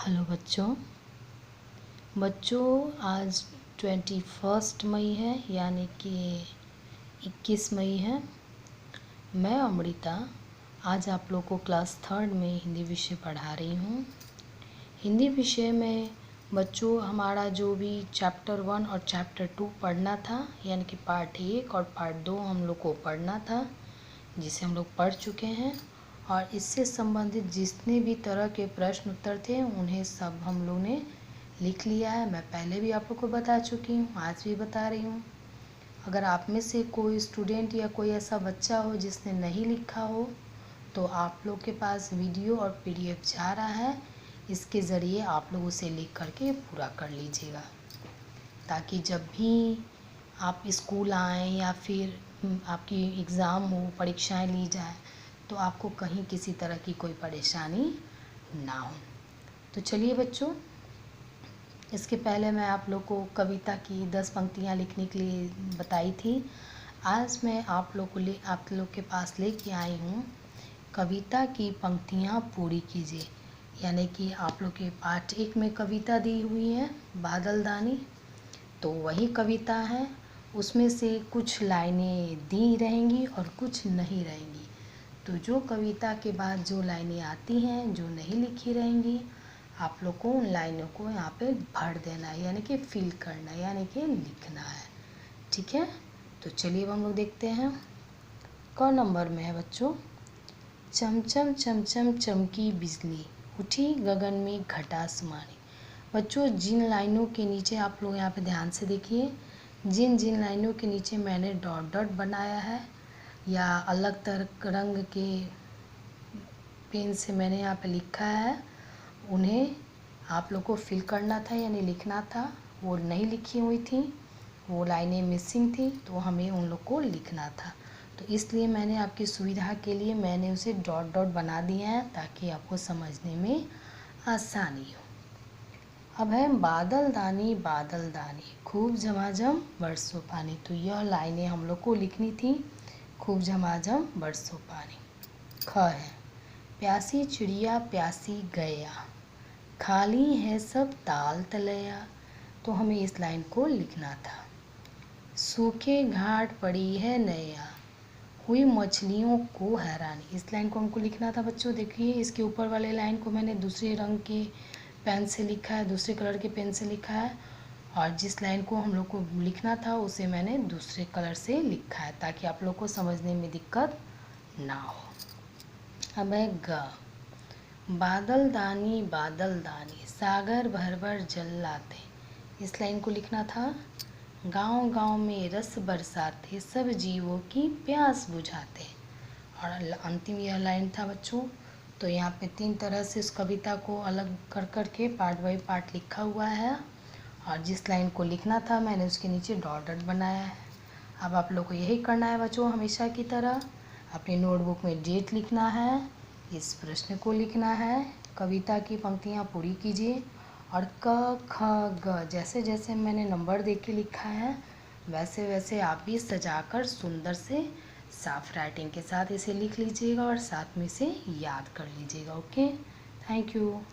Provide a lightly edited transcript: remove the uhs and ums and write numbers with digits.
Hello बच्चों आज 21 मई है, यानी कि 21 मई है। मैं अमृता आज आप लोग को क्लास 3 में हिंदी विषय पढ़ा रही हूँ। हिंदी विषय में बच्चों हमारा जो भी चैप्टर 1 और चैप्टर 2 पढ़ना था, यानी कि पार्ट 1 और पार्ट 2 हम लोग को पढ़ना था, जिसे हम लोग पढ़ चुके हैं। और इससे संबंधित जितने भी तरह के प्रश्न उत्तर थे उन्हें सब हम लोग ने लिख लिया है। मैं पहले भी आप लोग को बता चुकी हूँ, आज भी बता रही हूँ। अगर आप में से कोई स्टूडेंट या कोई ऐसा बच्चा हो जिसने नहीं लिखा हो, तो आप लोग के पास वीडियो और PDF जा रहा है, इसके ज़रिए आप लोग उसे लिख करके पूरा कर लीजिएगा, ताकि जब भी आप स्कूल आएँ या फिर आपकी एग्ज़ाम हो, परीक्षाएं ली जाए, तो आपको कहीं किसी तरह की कोई परेशानी ना हो। तो चलिए बच्चों, इसके पहले मैं आप लोग को कविता की 10 पंक्तियाँ लिखने के लिए बताई थी। आज मैं आप लोग के पास लेके आई हूँ कविता की पंक्तियाँ पूरी कीजिए। यानी कि आप लोग के पाठ 1 में कविता दी हुई है बादलदानी, तो वही कविता है। उसमें से कुछ लाइनें दी रहेंगी और कुछ नहीं रहेंगी। तो जो कविता के बाद जो लाइनें आती हैं, जो नहीं लिखी रहेंगी, आप लोग को उन लाइनों को यहाँ पे भर देना है, यानी कि फिल करना है, यानी कि लिखना है। ठीक है, तो चलिए अब हम लोग देखते हैं। क नंबर में है बच्चों, चमचम चमचम चमकी बिजली, उठी गगन में घटा समानी। बच्चों जिन लाइनों के नीचे आप लोग यहाँ पे ध्यान से देखिए, जिन जिन लाइनों के नीचे मैंने डॉट डॉट बनाया है या अलग तरह रंग के पेन से मैंने यहाँ पे लिखा है, उन्हें आप लोग को फिल करना था, यानी लिखना था। वो नहीं लिखी हुई थी, वो लाइनें मिसिंग थी, तो हमें उन लोग को लिखना था। तो इसलिए मैंने आपकी सुविधा के लिए मैंने उसे डॉट डॉट बना दिया है, ताकि आपको समझने में आसानी हो। अब है बादल दानी खूब झमाझम बरसों पानी। तो यह लाइनें हम लोग को लिखनी थी, खूब झमाझम बरसों पानी। ख है, प्यासी चिड़िया प्यासी गया, खाली है सब ताल तलैया। तो हमें इस लाइन को लिखना था। सूखे घाट पड़ी है नैया, हुई मछलियों को हैरानी। इस लाइन को हमको लिखना था बच्चों। देखिए इसके ऊपर वाले लाइन को मैंने दूसरे रंग के पेन से लिखा है, दूसरे कलर के पेन से लिखा है, और जिस लाइन को हम लोग को लिखना था उसे मैंने दूसरे कलर से लिखा है, ताकि आप लोग को समझने में दिक्कत ना हो। अब है ग, बादल दानी सागर भर भर जल लाते। इस लाइन को लिखना था, गांव गांव में रस बरसाते, सब जीवों की प्यास बुझाते। और अंतिम यह लाइन था बच्चों। तो यहाँ पे 3 तरह से इस कविता को अलग कर कर के पार्ट बाई पार्ट लिखा हुआ है, और जिस लाइन को लिखना था मैंने उसके नीचे डॉट डॉट बनाया है। अब आप लोग को यही करना है बच्चों, हमेशा की तरह अपनी नोटबुक में डेट लिखना है, इस प्रश्न को लिखना है, कविता की पंक्तियाँ पूरी कीजिए, और क ख ग जैसे जैसे मैंने नंबर दे के लिखा है वैसे वैसे आप भी सजाकर सुंदर से साफ राइटिंग के साथ इसे लिख लीजिएगा और साथ में इसे याद कर लीजिएगा। Okay, thank you.